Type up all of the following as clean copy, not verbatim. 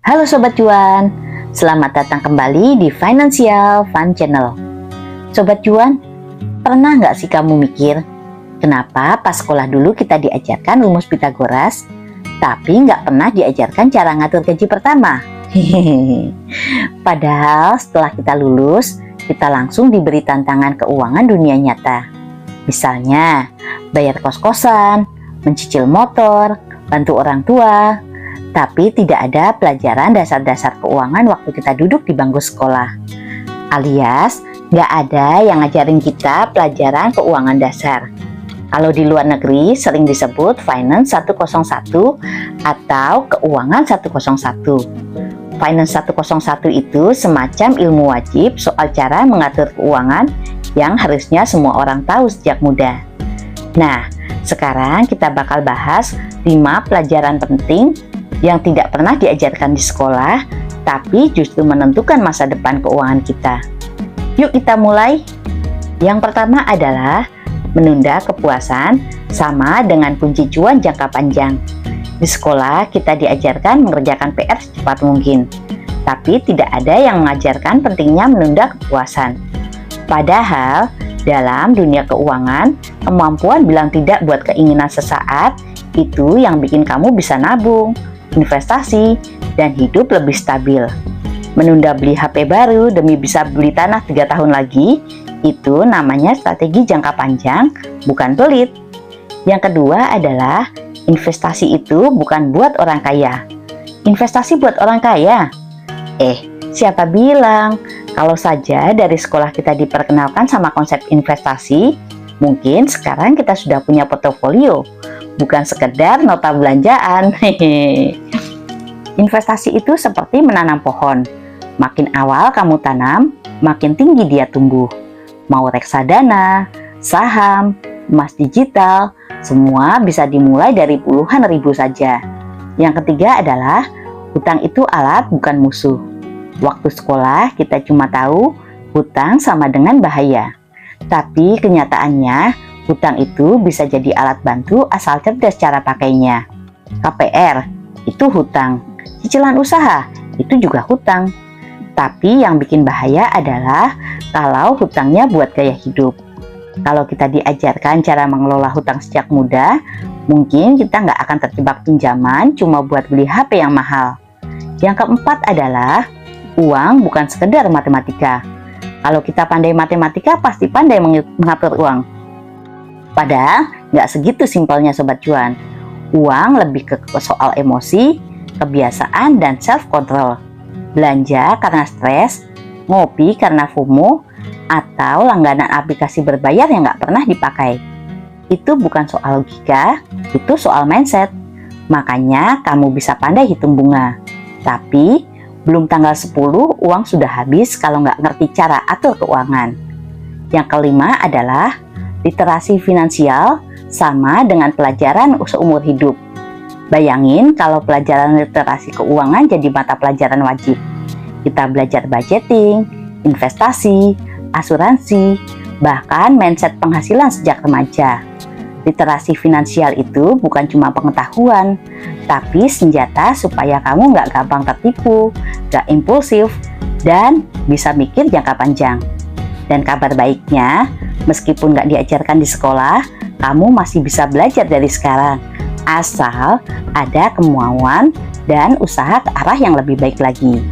Halo Sobat Cuan, selamat datang kembali di Financial Fun Channel. Sobat Cuan, pernah nggak sih kamu mikir, kenapa pas sekolah dulu kita diajarkan rumus Pitagoras, tapi nggak pernah diajarkan cara ngatur gaji pertama? Padahal setelah kita lulus, kita langsung diberi tantangan keuangan dunia nyata. Misalnya, bayar kos-kosan, mencicil motor, bantu orang tua, tapi tidak ada pelajaran dasar-dasar keuangan waktu kita duduk di bangku sekolah. Alias, nggak ada yang ngajarin kita pelajaran keuangan dasar. Kalau di luar negeri sering disebut Finance 101 atau Keuangan 101. Finance 101 itu semacam ilmu wajib soal cara mengatur keuangan yang harusnya semua orang tahu sejak muda. Nah, sekarang kita bakal bahas 5 pelajaran penting yang tidak pernah diajarkan di sekolah, tapi justru menentukan masa depan keuangan kita. Yuk kita mulai. Yang pertama adalah menunda kepuasan sama dengan kunci cuan jangka panjang. Di sekolah kita diajarkan mengerjakan PR secepat mungkin, tapi tidak ada yang mengajarkan pentingnya menunda kepuasan. Padahal dalam dunia keuangan, kemampuan bilang tidak buat keinginan sesaat itu yang bikin kamu bisa nabung, investasi, dan hidup lebih stabil. Menunda beli HP baru demi bisa beli tanah 3 tahun lagi, itu namanya strategi jangka panjang, bukan pelit. Yang kedua adalah investasi itu bukan buat orang kaya. Investasi buat orang kaya? Siapa bilang? Kalau saja dari sekolah kita diperkenalkan sama konsep investasi, mungkin sekarang kita sudah punya portofolio, bukan sekedar nota belanjaan. Investasi itu seperti menanam pohon. Makin awal kamu tanam, makin tinggi dia tumbuh. Mau reksadana, saham, emas digital, semua bisa dimulai dari puluhan ribu saja. Yang ketiga adalah hutang itu alat bukan musuh. Waktu sekolah kita cuma tahu hutang sama dengan bahaya. Tapi kenyataannya hutang itu bisa jadi alat bantu asal cerdas cara pakainya. KPR itu hutang, cicilan usaha itu juga hutang. Tapi yang bikin bahaya adalah kalau hutangnya buat gaya hidup. Kalau kita diajarkan cara mengelola hutang sejak muda, mungkin kita nggak akan terjebak pinjaman cuma buat beli HP yang mahal. Yang keempat adalah uang bukan sekedar matematika. Kalau kita pandai matematika, pasti pandai mengatur uang. Padahal nggak segitu simpelnya Sobat Cuan. Uang lebih ke soal emosi, kebiasaan, dan self-control. Belanja karena stres, ngopi karena FOMO, atau langganan aplikasi berbayar yang nggak pernah dipakai. Itu bukan soal logika, itu soal mindset. Makanya kamu bisa pandai hitung bunga. Tapi belum tanggal 10 uang sudah habis kalau nggak ngerti cara atur keuangan. Yang kelima adalah literasi finansial sama dengan pelajaran seumur hidup. Bayangin kalau pelajaran literasi keuangan jadi mata pelajaran wajib. Kita belajar budgeting, investasi, asuransi, bahkan mindset penghasilan sejak remaja. Literasi finansial itu bukan cuma pengetahuan, tapi senjata supaya kamu nggak gampang tertipu, nggak impulsif, dan bisa mikir jangka panjang. Dan kabar baiknya, meskipun nggak diajarkan di sekolah, kamu masih bisa belajar dari sekarang, asal ada kemauan dan usaha ke arah yang lebih baik lagi.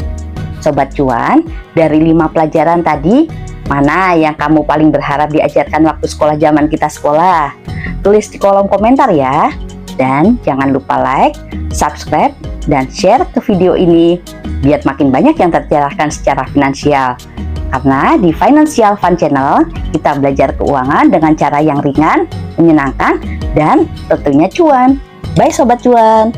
Sobat Cuan, dari 5 pelajaran tadi, mana yang kamu paling berharap diajarkan waktu sekolah zaman kita sekolah? Tulis di kolom komentar ya. Dan jangan lupa like, subscribe, dan share ke video ini biar makin banyak yang tercerahkan secara finansial. Karena di Financial Fun Channel, kita belajar keuangan dengan cara yang ringan, menyenangkan, dan tentunya cuan. Bye Sobat Cuan!